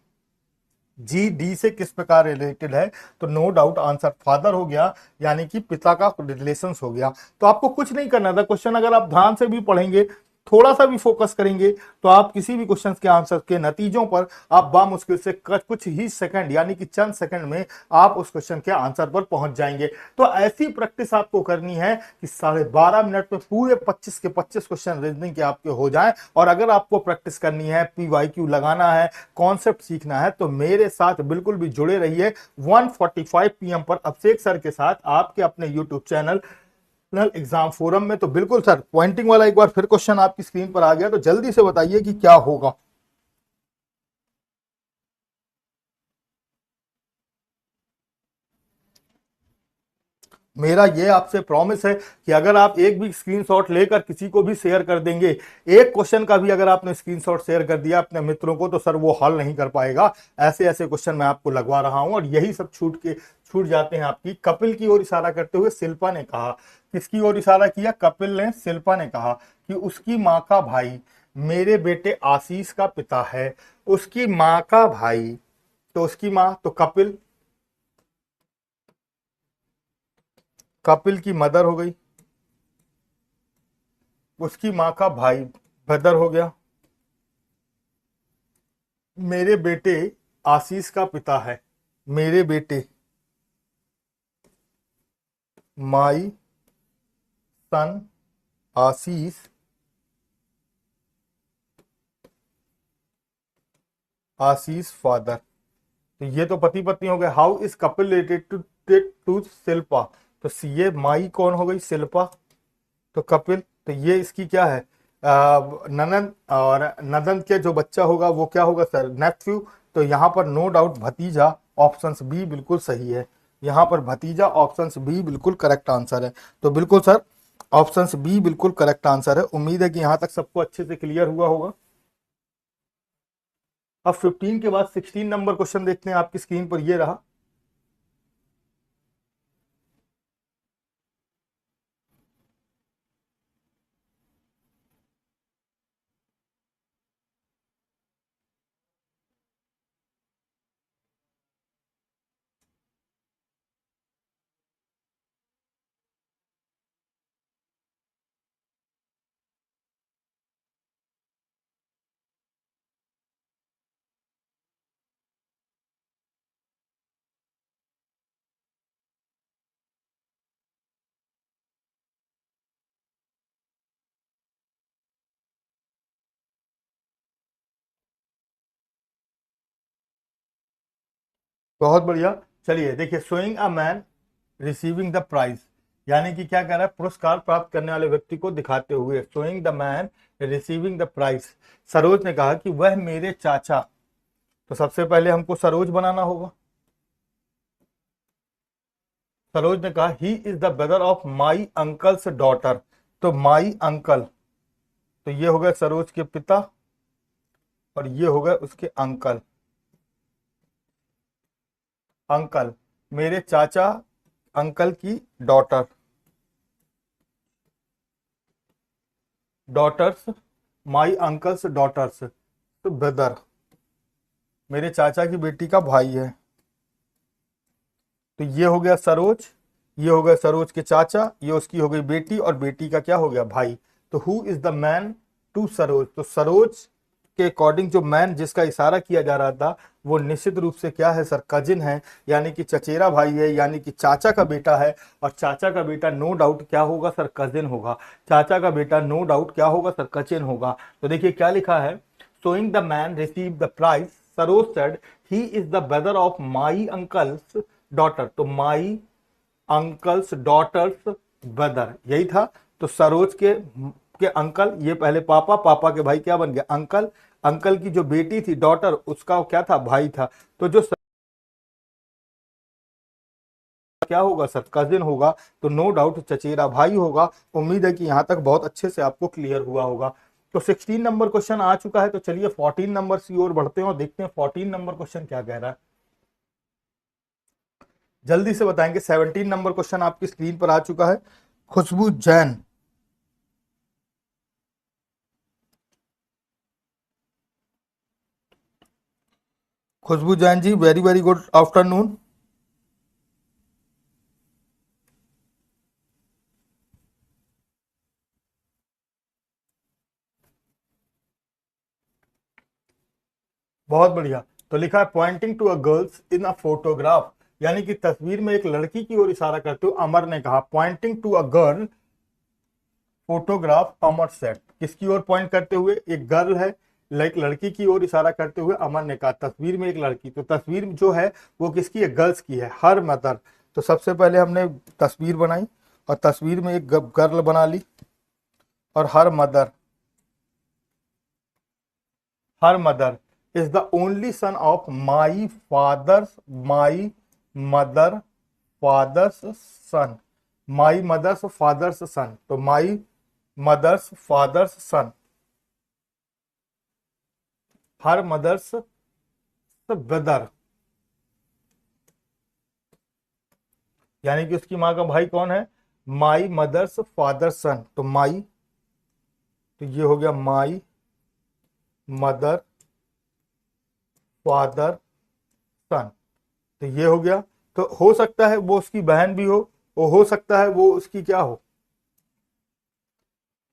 G D से किस प्रकार रिलेटेड है, तो नो डाउट आंसर फादर हो गया, यानी कि पिता का रिलेशन हो गया। तो आपको कुछ नहीं करना था, क्वेश्चन अगर आप ध्यान से भी पढ़ेंगे, थोड़ा सा भी फोकस करेंगे, तो आप किसी भी क्वेश्चन के आंसर के नतीजों पर आप बामुश्किल से कुछ ही सेकंड यानी कि चंद सेकंड में आप उस क्वेश्चन के आंसर पर पहुंच जाएंगे। तो ऐसी प्रैक्टिस आपको करनी है कि 12.5 मिनट में पूरे 25 के 25 क्वेश्चन रीजनिंग के आपके हो जाएं। और अगर आपको प्रैक्टिस करनी है, पीवाईक्यू लगाना है, कॉन्सेप्ट सीखना है, तो मेरे साथ बिल्कुल भी जुड़े रहिए 1:45 PM पर अभिषेक सर के साथ आपके अपने यूट्यूब चैनल एग्जाम फोरम में। तो बिल्कुल सर, पॉइंटिंग वाला एक बार फिर क्वेश्चन आपकी स्क्रीन पर आ गया, तो जल्दी से बताइए कि क्या होगा। मेरा ये आपसे प्रॉमिस है कि अगर आप एक भी स्क्रीनशॉट लेकर किसी को भी शेयर कर देंगे, एक क्वेश्चन का भी अगर आपने स्क्रीनशॉट शेयर कर दिया अपने मित्रों को, तो सर वो हल नहीं कर पाएगा। ऐसे ऐसे क्वेश्चन मैं आपको लगवा रहा हूं, और यही सब छूट जाते हैं आपकी। कपिल की ओर इशारा करते हुए शिल्पा ने कहा, किसकी ओर इशारा किया, कपिल ने शिल्पा ने कहा कि उसकी माँ का भाई मेरे बेटे आशीष का पिता है। उसकी माँ का भाई, तो उसकी माँ तो कपिल, कपिल की मदर हो गई, उसकी माँ का भाई ब्रदर हो गया, मेरे बेटे आशीष का पिता है, मेरे बेटे माई सन आशीष आशीष फादर। तो ये तो पति पत्नी हो गए। How is Kapil related to Shilpa, तो ये माई कौन हो गई, शिल्पा, तो कपिल, तो ये इसकी क्या है, ननन, और नदन के जो बच्चा होगा वो क्या होगा सर, नेफ्यू। तो यहाँ पर नो डाउट भतीजा, ऑप्शन बी बिल्कुल सही है। यहाँ पर भतीजा, ऑप्शन बी बिल्कुल करेक्ट आंसर है। तो बिल्कुल सर, ऑप्शन बी बिल्कुल करेक्ट आंसर है। उम्मीद है कि यहाँ तक सबको अच्छे से क्लियर हुआ होगा। अब 15 के बाद 16 नंबर क्वेश्चन देखते हैं, आपकी स्क्रीन पर ये रहा। बहुत बढ़िया। चलिए देखिए, showing a man receiving the prize, यानी कि क्या कह रहा है, पुरस्कार प्राप्त करने वाले व्यक्ति को दिखाते हुए, showing the man receiving the prize. Saroj ने कहा कि वह मेरे चाचा, तो सबसे पहले हमको सरोज बनाना होगा। सरोज ने कहा he is the brother of my uncle's daughter, तो माई अंकल, तो ये हो गए सरोज के पिता, और ये हो गए उसके अंकल। अंकल मेरे चाचा, अंकल की डॉटर, डॉटर्स, माई अंकल्स डॉटर्स, तो ब्रदर मेरे चाचा की बेटी का भाई है। तो ये हो गया सरोज, ये हो गया सरोज के चाचा, ये उसकी हो गई बेटी, और बेटी का क्या हो गया, भाई। तो who is the man to Saroj, तो सरोज के अकॉर्डिंग जो मैन जिसका इशारा किया जा रहा था, वो निश्चित रूप से क्या है सर, कजिन है, यानी कि चचेरा भाई है, यानी कि चाचा का बेटा है। और चाचा का बेटा नो डाउट क्या होगा सर, कजिन होगा। चाचा का बेटा नो डाउट क्या होगा सर, कजिन होगा। तो देखिए क्या लिखा है, showing the man receive the prize, Saroj said he is the brother of my uncle's daughter, तो माई अंकल्स डॉटर्स ब्रदर, यही था। तो सरोज के अंकल, ये पहले पापा, पापा के भाई क्या बन गया, अंकल। अंकल की जो बेटी थी डॉटर, उसका क्या था, भाई था। तो जो क्या होगा सर, कजिन होगा। तो नो डाउट चचेरा भाई होगा। उम्मीद है कि यहां तक बहुत अच्छे से आपको क्लियर हुआ होगा। तो 16 नंबर क्वेश्चन आ चुका है, तो चलिए 14 नंबर की ओर बढ़ते हैं और देखते हैं 14 नंबर क्वेश्चन क्या कह रहा है। जल्दी से बताएंगे। 17 नंबर क्वेश्चन आपकी स्क्रीन पर आ चुका है। Khushboo Jain, Khushboo Jain ji, very very good afternoon. बहुत बढ़िया। तो लिखा है pointing to a girls in a photograph, यानी कि तस्वीर में एक लड़की की ओर इशारा करते हुए अमर ने कहा, pointing to a girl photograph Amar said, किसकी ओर पॉइंट करते हुए, एक गर्ल है, लाइक लड़की की ओर इशारा करते हुए अमर ने कहा तस्वीर में एक लड़की, तो तस्वीर जो है वो किसकी है, गर्ल्स की है, हर मदर। तो सबसे पहले हमने तस्वीर बनाई और तस्वीर में एक गर्ल बना ली, और her mother is the only son of my mother father's son, my mother's father's son, तो my mother's father's son, her mother's brother, यानी कि उसकी माँ का भाई कौन है, माई मदर्स फादर सन, तो माई, तो ये हो गया माई मदर फादर सन, तो ये हो गया। तो हो सकता है वो उसकी बहन भी हो सकता है वो उसकी क्या हो,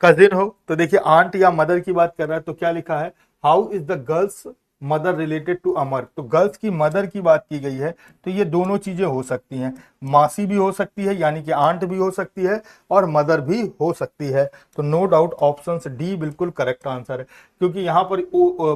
कजिन हो। तो देखिए आंट या मदर की बात कर रहा है, तो क्या लिखा है, how is the girl's mother related to Amar, तो गर्ल्स की मदर की बात की गई है, तो ये दोनों चीजें हो सकती हैं, मासी भी हो सकती है यानी कि आंट भी हो सकती है, और मदर भी हो सकती है। तो नो डाउट ऑप्शन डी बिल्कुल करेक्ट आंसर है, क्योंकि यहाँ पर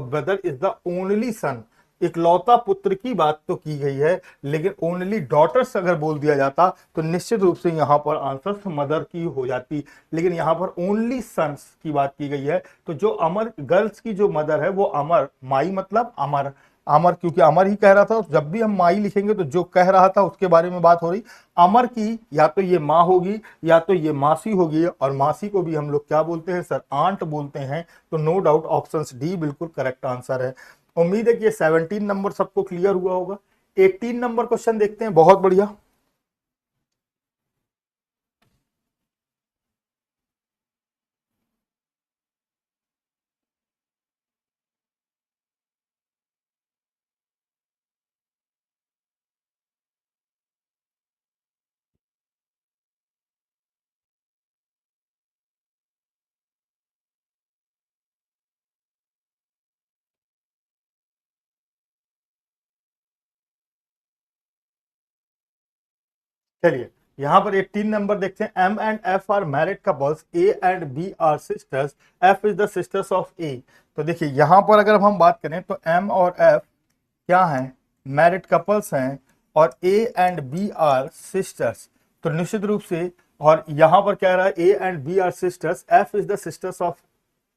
ब्रदर इज द ओनली सन, इकलौता पुत्र की बात तो की गई है, लेकिन ओनली डॉटर्स अगर बोल दिया जाता तो निश्चित रूप से यहाँ पर आंसर मदर की हो जाती, लेकिन यहाँ पर ओनली सन्स की बात की गई है। तो जो अमर गर्ल्स की जो मदर है वो अमर, माई मतलब अमर, अमर क्योंकि अमर ही कह रहा था, जब भी हम माई लिखेंगे तो जो कह रहा था उसके बारे में बात हो रही, अमर की या तो ये माँ होगी या तो ये मासी होगी, और मासी को भी हम लोग क्या बोलते हैं सर, आंट बोलते हैं। तो नो डाउट ऑप्शन डी बिल्कुल करेक्ट आंसर है। उम्मीद है कि ये 17 नंबर सबको क्लियर हुआ होगा। 18 नंबर क्वेश्चन देखते हैं, बहुत बढ़िया। चलिए यहां पर 18 नंबर देखते हैं, M and F are married couples, A and B are sisters, F is the sisters of A. तो देखिए यहां पर अगर हम बात करें तो एम और एफ क्या हैं, मैरिड कपल्स हैं, और A and B are sisters, तो निश्चित रूप से, और यहां पर कह रहा है A and B are sisters, F is the sisters of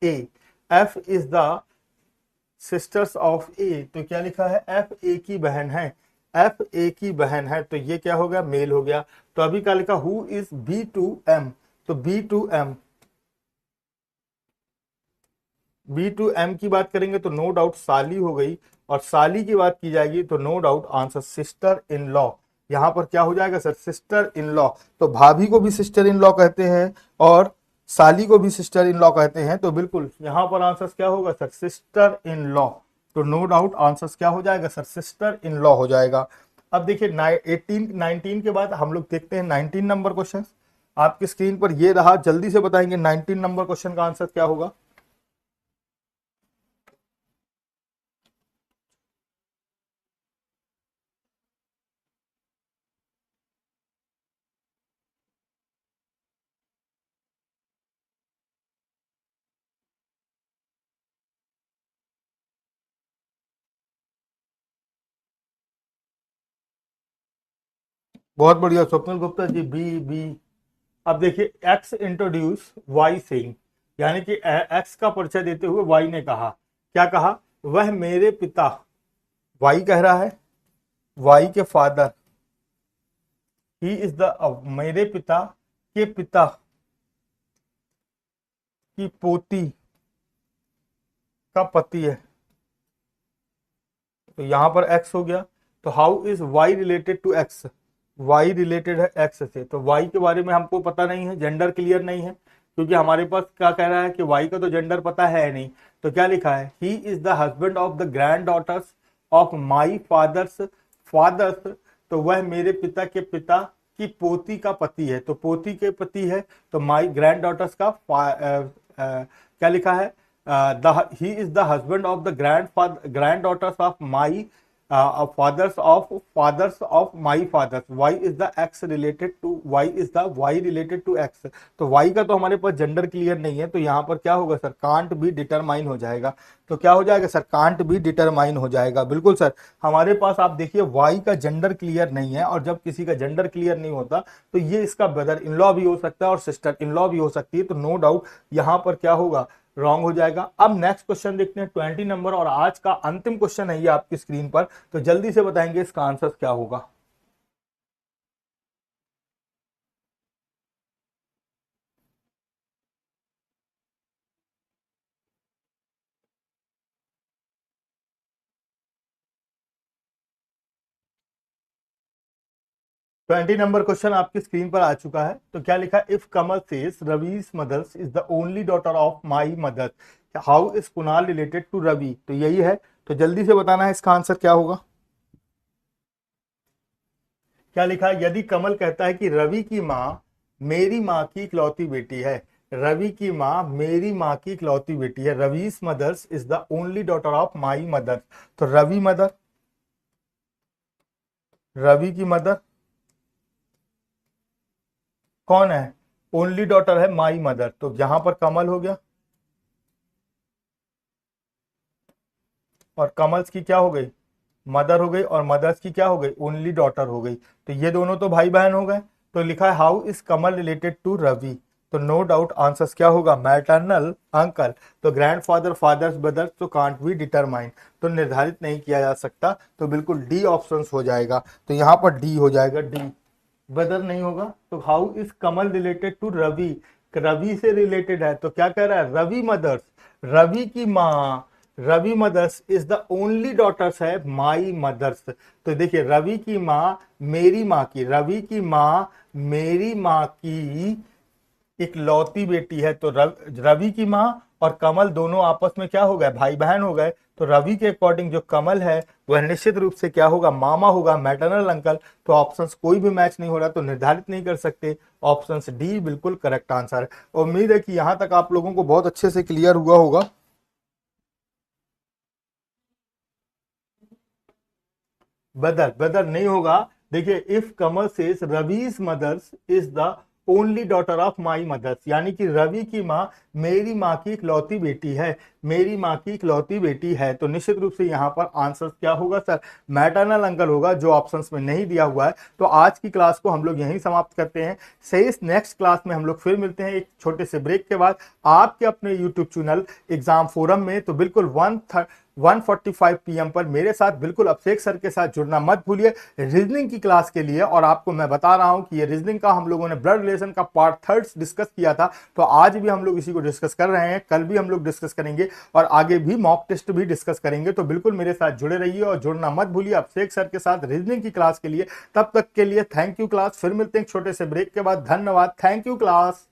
A, F is the sisters of A, तो क्या लिखा है, एफ ए की बहन है, एफ ए की बहन है, तो ये क्या हो गया, मेल हो गया। तो अभी क्या लिखा, who is B to M, तो B to M, B to M की बात करेंगे तो नो डाउट साली हो गई, और साली की बात की जाएगी तो no doubt answer sister in law, यहां पर क्या हो जाएगा सर, सिस्टर इन लॉ। तो भाभी को भी सिस्टर इन लॉ कहते हैं और साली को भी सिस्टर इन लॉ कहते हैं, तो बिल्कुल यहां पर आंसर क्या होगा सर, सिस्टर इन लॉ। तो नो डाउट आंसर क्या हो जाएगा सर, सिस्टर इन लॉ हो जाएगा। अब देखिए 18 19 के बाद हम लोग देखते हैं 19 नंबर क्वेश्चन, आपकी स्क्रीन पर ये रहा, जल्दी से बताएंगे 19 नंबर क्वेश्चन का आंसर क्या होगा। बहुत बढ़िया स्वप्निल गुप्ता जी, बी बी। अब देखिए एक्स इंट्रोड्यूस वाई सिंह, यानी कि एक्स का परिचय देते हुए वाई ने कहा, क्या कहा, वह मेरे पिता, वाई कह रहा है, वाई के फादर, ही इज द, मेरे पिता के पिता की पोती का पति है, तो यहां पर एक्स हो गया। तो how is Y related to X, Y related है एक्स से, तो वाई के बारे में हमको पता नहीं है, जेंडर क्लियर नहीं है, क्योंकि हमारे पास क्या कह रहा है कि वाई का तो जेंडर पता है नहीं। तो क्या लिखा है, he is the husband of the grand daughters of my father's father's, तो वह मेरे पिता के पिता की पोती का पति है। तो पोती के पति है, तो माई ग्रैंड डॉटर्स का क्या लिखा है, he is the husband of the grand daughters of my father's of my father's. Y is the X related to Y is the Y related to X. तो वाई का तो हमारे पास जेंडर क्लियर नहीं है, तो यहाँ पर क्या होगा सर, कांट बी डिटरमाइन हो जाएगा। तो क्या हो जाएगा सर, कांट बी डिटरमाइन हो जाएगा। बिल्कुल सर, हमारे पास आप देखिए वाई का जेंडर क्लियर नहीं है, और जब किसी का जेंडर क्लियर नहीं होता तो ये इसका ब्रदर इन लॉ भी हो सकता है और सिस्टर इन लॉ भी हो सकती है। तो नो डाउट यहाँ पर क्या होगा, रॉन्ग हो जाएगा। अब नेक्स्ट क्वेश्चन देखते हैं 20 नंबर, और आज का अंतिम क्वेश्चन है ये आपकी स्क्रीन पर, तो जल्दी से बताएंगे इसका आंसर क्या होगा। ट्वेंटी नंबर क्वेश्चन आपकी स्क्रीन पर आ चुका है। तो क्या लिखा, if Kamal says Ravi's mother's is the only daughter of my mother, how is Kunal related to Ravi. तो यही है, तो जल्दी से बताना है इसका आंसर क्या होगा। क्या लिखा है, यदि कमल कहता है कि रवि की माँ मेरी माँ की इकलौती बेटी है, रवि की माँ मेरी माँ की इकलौती बेटी है, Ravi's mother's is the only daughter of my mother. तो रवि मदर, रवि की मदर कौन है, ओनली डॉटर है माई मदर। तो यहां पर कमल हो गया, और कमल्स की क्या हो गई, मदर हो गई, और मदर्स की क्या हो गई, ओनली डॉटर हो गई। तो ये दोनों तो भाई बहन हो गए। तो लिखा है how is Kamal related to Ravi. तो नो डाउट आंसर क्या होगा, मैटरनल अंकल। तो ग्रैंडफादर फादर्स ब्रदर, तो कांट बी डिटरमाइन, तो निर्धारित नहीं किया जा सकता। तो बिल्कुल डी ऑप्शन हो जाएगा। तो यहाँ पर डी हो जाएगा, डी ब्रदर नहीं होगा। तो how is Kamal related to Ravi, Ravi से रिलेटेड है। तो क्या कह रहा है, रवि मदर्स, रवि की माँ, Ravi mother's is the only daughters है माई मदर्स। तो देखिए रवि की माँ मेरी माँ की, रवि की माँ मेरी माँ की इकलौती बेटी है। तो रवि की माँ और कमल दोनों आपस में क्या हो गए, भाई बहन हो गए। तो रवि के अकॉर्डिंग जो कमल है वह निश्चित रूप से क्या होगा, मामा होगा, मैटरनल अंकल। तो ऑप्शंस कोई भी मैच नहीं हो रहा, तो निर्धारित नहीं कर सकते। ऑप्शंस डी बिल्कुल करेक्ट आंसर है। उम्मीद है कि यहां तक आप लोगों को बहुत अच्छे से क्लियर हुआ होगा। ब्रदर, ब्रदर नहीं होगा। देखिए if Kamal says Ravi's mother's is the only daughter of my mother's, यानी कि रवि की माँ मेरी माँ की इकलौती बेटी है, मेरी माँ की इकलौती बेटी है। तो निश्चित रूप से यहाँ पर आंसर क्या होगा सर, मैटरनल अंकल होगा, जो ऑप्शंस में नहीं दिया हुआ है। तो आज की क्लास को हम लोग यहीं समाप्त करते हैं। सही, नेक्स्ट क्लास में हम लोग फिर मिलते हैं एक छोटे से ब्रेक के बाद आपके अपने यूट्यूब चैनल एग्जाम फोरम में। तो बिल्कुल 1:45 PM पर मेरे साथ बिल्कुल अभिषेक सर के साथ जुड़ना मत भूलिए रीजनिंग की क्लास के लिए। और आपको मैं बता रहा हूं कि ये रीजनिंग का हम लोगों ने ब्लड रिलेशन का पार्ट 3 डिस्कस किया था, तो आज भी हम लोग इसी को डिस्कस कर रहे हैं, कल भी हम लोग डिस्कस करेंगे, और आगे भी मॉक टेस्ट भी डिस्कस करेंगे। तो बिल्कुल मेरे साथ जुड़े रहिए और जुड़ना मत भूलिए अभिषेक सर के साथ रीजनिंग की क्लास के लिए। तब तक के लिए थैंक यू क्लास, फिर मिलते हैं एक छोटे से ब्रेक के बाद। धन्यवाद, थैंक यू क्लास।